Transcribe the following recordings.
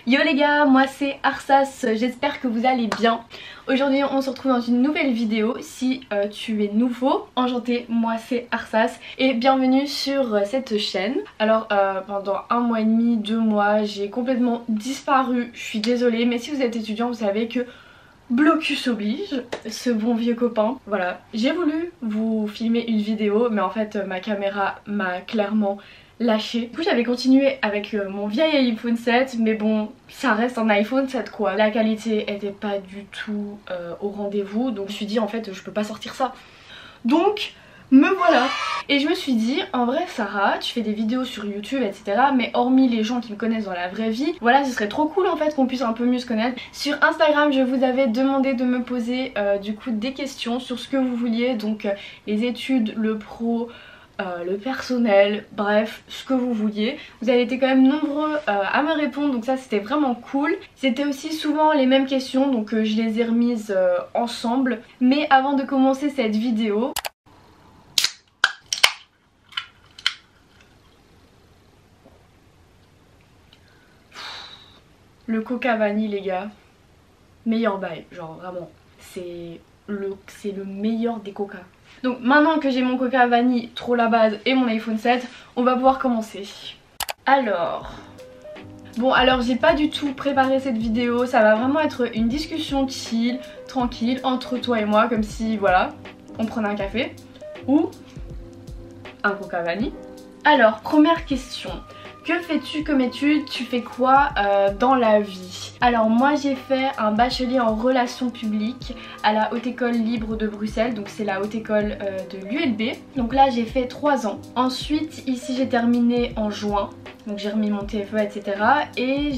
Yo les gars, moi c'est Arsas, j'espère que vous allez bien. Aujourd'hui on se retrouve dans une nouvelle vidéo. Si tu es nouveau, enchanté, moi c'est Arsas et bienvenue sur cette chaîne. Alors pendant 1 mois et demi, 2 mois, j'ai complètement disparu, je suis désolée, mais si vous êtes étudiant vous savez que blocus oblige, ce bon vieux copain. Voilà, j'ai voulu vous filmer une vidéo mais en fait ma caméra m'a clairement lâché. Du coup j'avais continué avec mon vieil iPhone 7, mais bon ça reste un iPhone 7 quoi. La qualité était pas du tout au rendez-vous, donc je me suis dit en fait je peux pas sortir ça. Donc me voilà. Et je me suis dit en vrai Sarah, tu fais des vidéos sur YouTube etc, mais hormis les gens qui me connaissent dans la vraie vie, voilà, ce serait trop cool en fait qu'on puisse un peu mieux se connaître. Sur Instagram je vous avais demandé de me poser du coup des questions sur ce que vous vouliez, donc les études, le pro, le personnel, bref, ce que vous vouliez. Vous avez été quand même nombreux à me répondre, donc ça c'était vraiment cool. C'était aussi souvent les mêmes questions, donc je les ai remises ensemble. Mais avant de commencer cette vidéo, le coca vanille les gars, meilleur bail, genre vraiment, c'est le meilleur des coca. Donc maintenant que j'ai mon coca vanille, trop la base, et mon iPhone 7, on va pouvoir commencer. Alors j'ai pas du tout préparé cette vidéo, ça va vraiment être une discussion chill, tranquille, entre toi et moi, comme si voilà, on prenait un café ou un coca vanille. Alors première question, que fais-tu comme étude? Tu fais quoi dans la vie? Alors moi j'ai fait un bachelier en relations publiques à la Haute École Libre de Bruxelles, donc c'est la Haute École de l'ULB. Donc là j'ai fait 3 ans. Ensuite ici j'ai terminé en juin, donc j'ai remis mon TFE etc. Et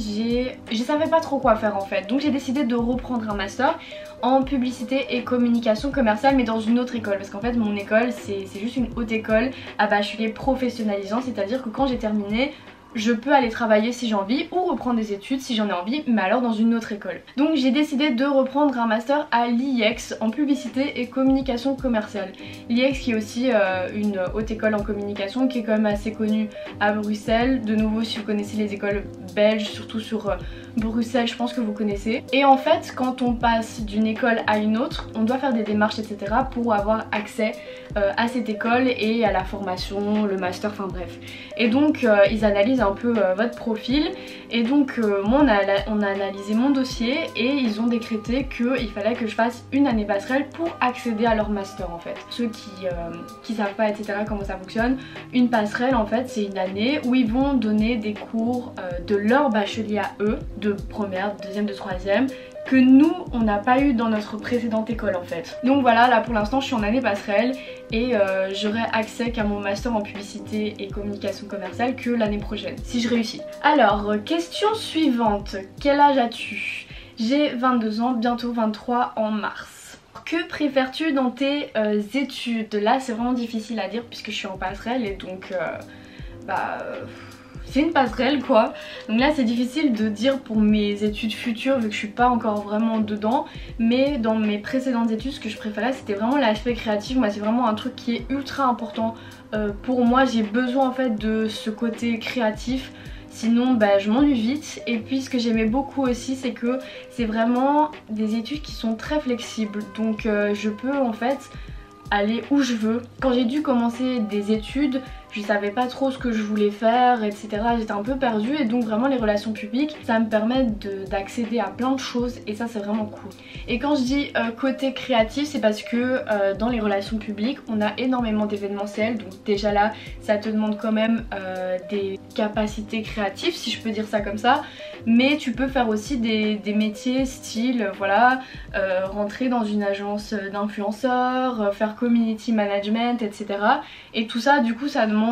je savais pas trop quoi faire en fait, donc j'ai décidé de reprendre un master en publicité et communication commerciale, mais dans une autre école, parce qu'en fait mon école c'est juste une haute école à bachelier professionnalisant, c'est à dire que quand j'ai terminé je peux aller travailler si j'ai envie ou reprendre des études si j'en ai envie, mais alors dans une autre école. Donc j'ai décidé de reprendre un master à l'IEX en publicité et communication commerciale. L'IEX qui est aussi une haute école en communication qui est quand même assez connue à Bruxelles. De nouveau si vous connaissez les écoles belges, surtout sur Bruxelles je pense que vous connaissez. Et en fait quand on passe d'une école à une autre, on doit faire des démarches etc pour avoir accès à cette école et à la formation, le master, enfin bref. Et donc ils analysent un peu votre profil, et donc moi on a analysé mon dossier et ils ont décrété qu'il fallait que je fasse une année passerelle pour accéder à leur master en fait. Ceux qui savent pas etc comment ça fonctionne, une passerelle en fait c'est une année où ils vont donner des cours de leur bachelier à eux, de première, de deuxième, de troisième, que nous on n'a pas eu dans notre précédente école en fait. Donc voilà, là pour l'instant je suis en année passerelle et j'aurai accès qu'à mon master en publicité et communication commerciale que l'année prochaine si je réussis. Alors question suivante, quel âge as-tu? J'ai 22 ans, bientôt 23 en mars. Que préfères-tu dans tes études? Là c'est vraiment difficile à dire puisque je suis en passerelle et donc c'est une passerelle quoi. Donc là c'est difficile de dire pour mes études futures vu que je suis pas encore vraiment dedans. Mais dans mes précédentes études ce que je préférais c'était vraiment l'aspect créatif. Moi c'est vraiment un truc qui est ultra important pour moi. J'ai besoin en fait de ce côté créatif. Sinon je m'ennuie vite. Et puis ce que j'aimais beaucoup aussi c'est que c'est vraiment des études qui sont très flexibles. Donc je peux en fait aller où je veux. Quand j'ai dû commencer des études, je savais pas trop ce que je voulais faire etc, j'étais un peu perdue et donc vraiment les relations publiques ça me permet d'accéder à plein de choses et ça c'est vraiment cool. Et quand je dis côté créatif c'est parce que dans les relations publiques on a énormément d'événementiels, donc déjà là ça te demande quand même des capacités créatives si je peux dire ça comme ça, mais tu peux faire aussi des métiers style voilà rentrer dans une agence d'influenceurs, faire community management etc, et tout ça du coup ça demande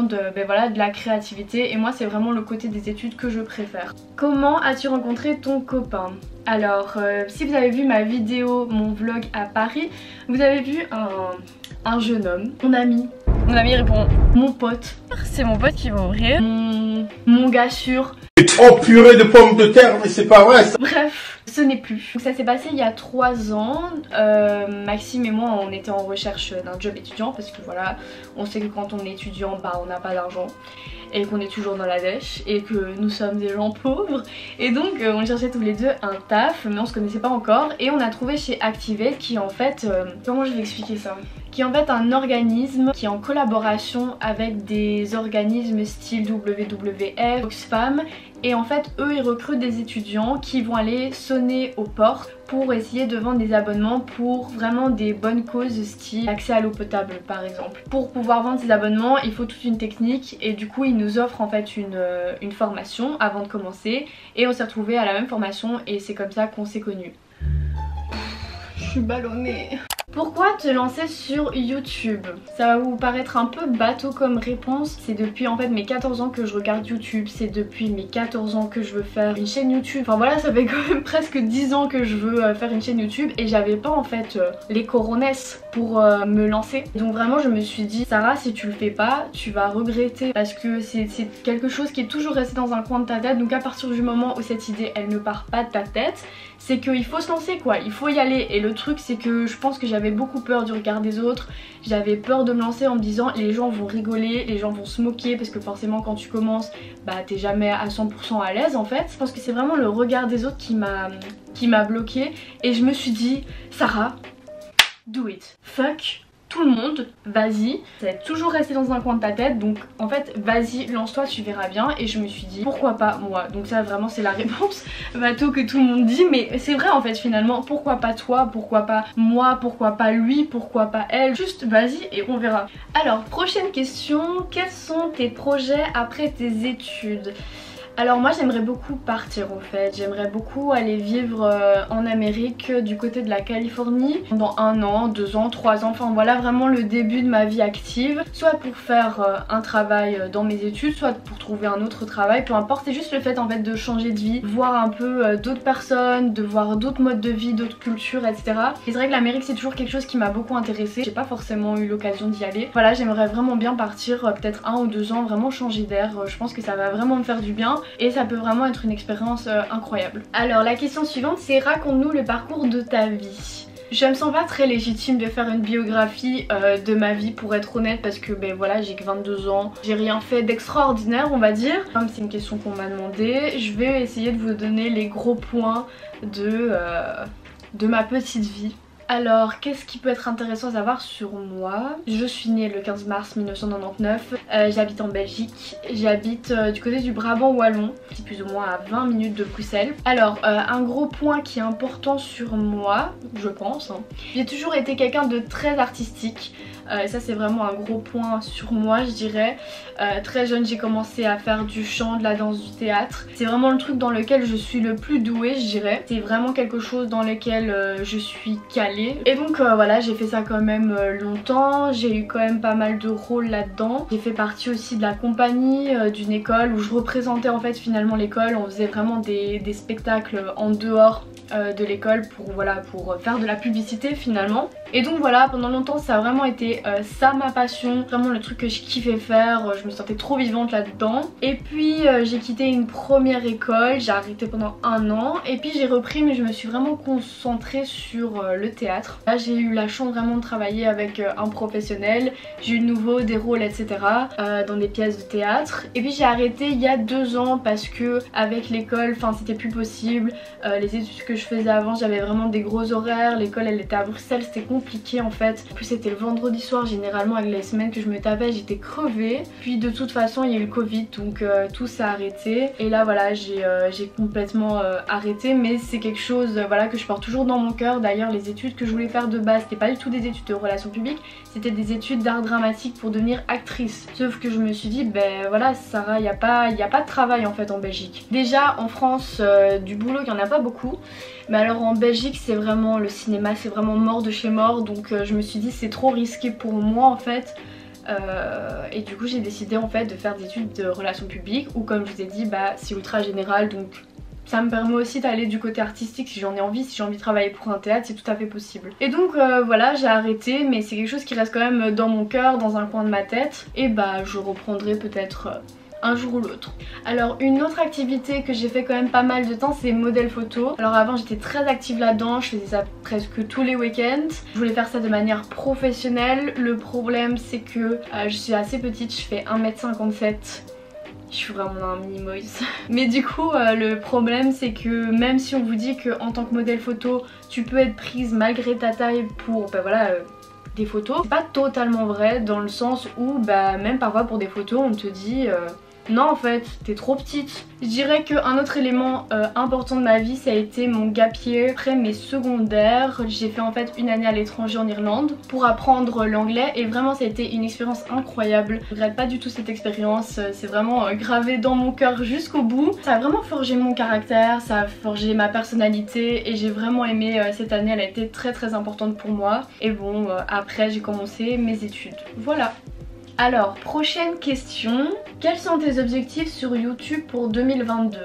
voilà, de la créativité et moi c'est vraiment le côté des études que je préfère. Comment as-tu rencontré ton copain? Alors si vous avez vu ma vidéo, mon vlog à Paris, vous avez vu un jeune homme, mon ami répond mon pote, c'est mon pote qui va ouvrir, mon gars sûr. Oh purée de pommes de terre, mais c'est pas vrai ça. Bref, ce n'est plus. Donc ça s'est passé il y a 3 ans. Maxime et moi on était en recherche d'un job étudiant parce que voilà, on sait que quand on est étudiant on n'a pas d'argent. et qu'on est toujours dans la dèche et que nous sommes des gens pauvres. Et donc on cherchait tous les deux un taf, mais on se connaissait pas encore, et on a trouvé chez Activate qui en fait, comment je vais expliquer ça, qui est en fait un organisme qui est en collaboration avec des organismes style WWF, Oxfam, et en fait eux ils recrutent des étudiants qui vont aller sonner aux portes pour essayer de vendre des abonnements pour vraiment des bonnes causes style accès à l'eau potable par exemple. Pour pouvoir vendre ces abonnements il faut toute une technique, et du coup ils nous offrent en fait une formation avant de commencer, et on s'est retrouvés à la même formation et c'est comme ça qu'on s'est connus. Je suis ballonnée. Pourquoi te lancer sur YouTube? Ça va vous paraître un peu bateau comme réponse. C'est depuis en fait mes 14 ans que je regarde YouTube. C'est depuis mes 14 ans que je veux faire une chaîne YouTube. Enfin voilà, ça fait quand même presque 10 ans que je veux faire une chaîne YouTube. Et j'avais pas en fait les coronesses pour me lancer. Donc vraiment je me suis dit, Sarah, si tu le fais pas, tu vas regretter. Parce que c'est quelque chose qui est toujours resté dans un coin de ta tête. Donc à partir du moment où cette idée elle ne part pas de ta tête, c'est qu'il faut se lancer quoi, il faut y aller. Et le truc c'est que je pense que j'avais beaucoup peur du regard des autres, j'avais peur de me lancer en me disant les gens vont rigoler, les gens vont se moquer, parce que forcément quand tu commences bah t'es jamais à 100% à l'aise en fait. Je pense que c'est vraiment le regard des autres qui m'a bloquée, et je me suis dit Sarah, do it, fuck tout le monde, vas-y, ça va toujours rester dans un coin de ta tête, donc en fait vas-y, lance-toi, tu verras bien. Et je me suis dit pourquoi pas moi, donc ça vraiment c'est la réponse bateau que tout le monde dit, mais c'est vrai en fait finalement, pourquoi pas toi, pourquoi pas moi, pourquoi pas lui, pourquoi pas elle, juste vas-y et on verra. Alors prochaine question, quels sont tes projets après tes études? Alors moi j'aimerais beaucoup partir en fait, j'aimerais beaucoup aller vivre en Amérique, du côté de la Californie, pendant 1 an, 2 ans, 3 ans, enfin voilà vraiment le début de ma vie active, soit pour faire un travail dans mes études, soit pour trouver un autre travail, peu importe. C'est juste le fait en fait de changer de vie, voir un peu d'autres personnes, de voir d'autres modes de vie, d'autres cultures, etc. Et c'est vrai que l'Amérique c'est toujours quelque chose qui m'a beaucoup intéressée, j'ai pas forcément eu l'occasion d'y aller. Voilà, j'aimerais vraiment bien partir peut-être 1 ou 2 ans, vraiment changer d'air, je pense que ça va vraiment me faire du bien. Et ça peut vraiment être une expérience incroyable. Alors la question suivante c'est raconte-nous le parcours de ta vie. Je me sens pas très légitime de faire une biographie de ma vie pour être honnête, parce que ben voilà, j'ai que 22 ans, j'ai rien fait d'extraordinaire on va dire. Comme c'est une question qu'on m'a demandé, je vais essayer de vous donner les gros points de ma petite vie. Alors, qu'est-ce qui peut être intéressant à savoir sur moi? Je suis née le 15 mars 1999, j'habite en Belgique, j'habite du côté du Brabant wallon, qui est plus ou moins à 20 minutes de Bruxelles. Alors, un gros point qui est important sur moi, je pense, j'ai toujours été quelqu'un de très artistique. Ça c'est vraiment un gros point sur moi je dirais. Très jeune j'ai commencé à faire du chant, de la danse, du théâtre. C'est vraiment le truc dans lequel je suis le plus douée je dirais. C'est vraiment quelque chose dans lequel je suis calée. Et donc voilà, j'ai fait ça quand même longtemps. J'ai eu quand même pas mal de rôles là-dedans. J'ai fait partie aussi de la compagnie d'une école où je représentais en fait finalement l'école. On faisait vraiment des spectacles en dehors de l'école pour faire de la publicité finalement. Et donc voilà, pendant longtemps ça a vraiment été ça ma passion, vraiment le truc que je kiffais faire, je me sentais trop vivante là-dedans. Et puis j'ai quitté une première école, j'ai arrêté pendant 1 an et puis j'ai repris, mais je me suis vraiment concentrée sur le théâtre. Là j'ai eu la chance vraiment de travailler avec un professionnel, j'ai eu de nouveau des rôles etc. Dans des pièces de théâtre. Et puis j'ai arrêté il y a 2 ans parce que avec l'école, enfin c'était plus possible. Les études que je faisais avant, j'avais vraiment des gros horaires, l'école elle était à Bruxelles, c'était compliqué en fait. En plus c'était le vendredi soir, généralement avec les semaines que je me tapais j'étais crevée. Puis de toute façon il y a eu le Covid, donc tout s'est arrêté. Et là voilà, j'ai complètement arrêté, mais c'est quelque chose voilà que je porte toujours dans mon cœur. D'ailleurs les études que je voulais faire de base, c'était pas du tout des études de relations publiques, c'était des études d'art dramatique pour devenir actrice. Sauf que je me suis dit ben voilà Sarah, il y a pas de travail en fait en Belgique. Déjà en France du boulot il y en a pas beaucoup, mais alors en Belgique c'est vraiment le cinéma, c'est vraiment mort de chez mort. Donc je me suis dit c'est trop risqué pour moi en fait. Et du coup j'ai décidé en fait de faire des études de relations publiques, ou comme je vous ai dit bah c'est ultra général, donc ça me permet aussi d'aller du côté artistique si j'en ai envie. Si j'ai envie de travailler pour un théâtre c'est tout à fait possible. Et donc voilà, j'ai arrêté, mais c'est quelque chose qui reste quand même dans mon cœur, dans un coin de ma tête. Et bah je reprendrai peut-être un jour ou l'autre. Alors une autre activité que j'ai fait quand même pas mal de temps, c'est modèle photo. Alors avant j'étais très active là-dedans, je faisais ça presque tous les week-ends. Je voulais faire ça de manière professionnelle. Le problème c'est que je suis assez petite, je fais 1m57 Je suis vraiment un mini Moïse. Mais du coup le problème c'est que même si on vous dit que en tant que modèle photo tu peux être prise malgré ta taille pour voilà des photos, c'est pas totalement vrai dans le sens où même parfois pour des photos on te dit non en fait t'es trop petite. Je dirais qu'un autre élément important de ma vie ça a été mon gap year après mes secondaires. J'ai fait en fait une année à l'étranger en Irlande pour apprendre l'anglais et vraiment ça a été une expérience incroyable. Je regrette pas du tout cette expérience, c'est vraiment gravé dans mon cœur jusqu'au bout. Ça a vraiment forgé mon caractère, ça a forgé ma personnalité et j'ai vraiment aimé cette année, elle a été très importante pour moi. Et bon après j'ai commencé mes études. Voilà. Alors, prochaine question. Quels sont tes objectifs sur YouTube pour 2022 ?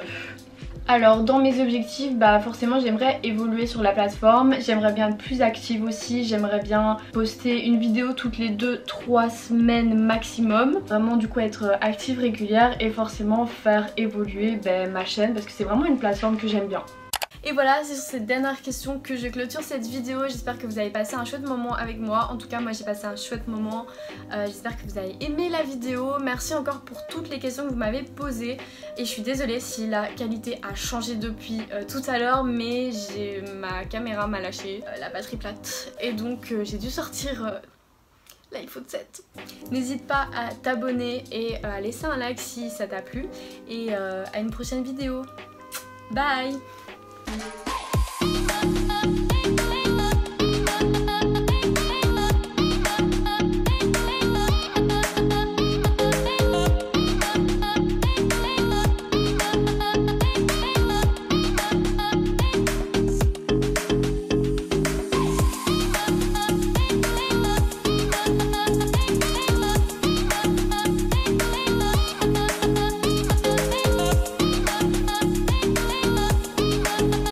Alors dans mes objectifs, forcément j'aimerais évoluer sur la plateforme, j'aimerais bien être plus active aussi, j'aimerais bien poster une vidéo toutes les 2-3 semaines maximum. Vraiment du coup être active régulière et forcément faire évoluer ma chaîne parce que c'est vraiment une plateforme que j'aime bien. Et voilà, c'est sur cette dernière question que je clôture cette vidéo. J'espère que vous avez passé un chouette moment avec moi. En tout cas, moi j'ai passé un chouette moment. J'espère que vous avez aimé la vidéo. Merci encore pour toutes les questions que vous m'avez posées. Et je suis désolée si la qualité a changé depuis tout à l'heure, mais ma caméra m'a lâché la batterie plate. Et donc j'ai dû sortir l'iPhone 7. N'hésite pas à t'abonner et à laisser un like si ça t'a plu. Et à une prochaine vidéo. Bye!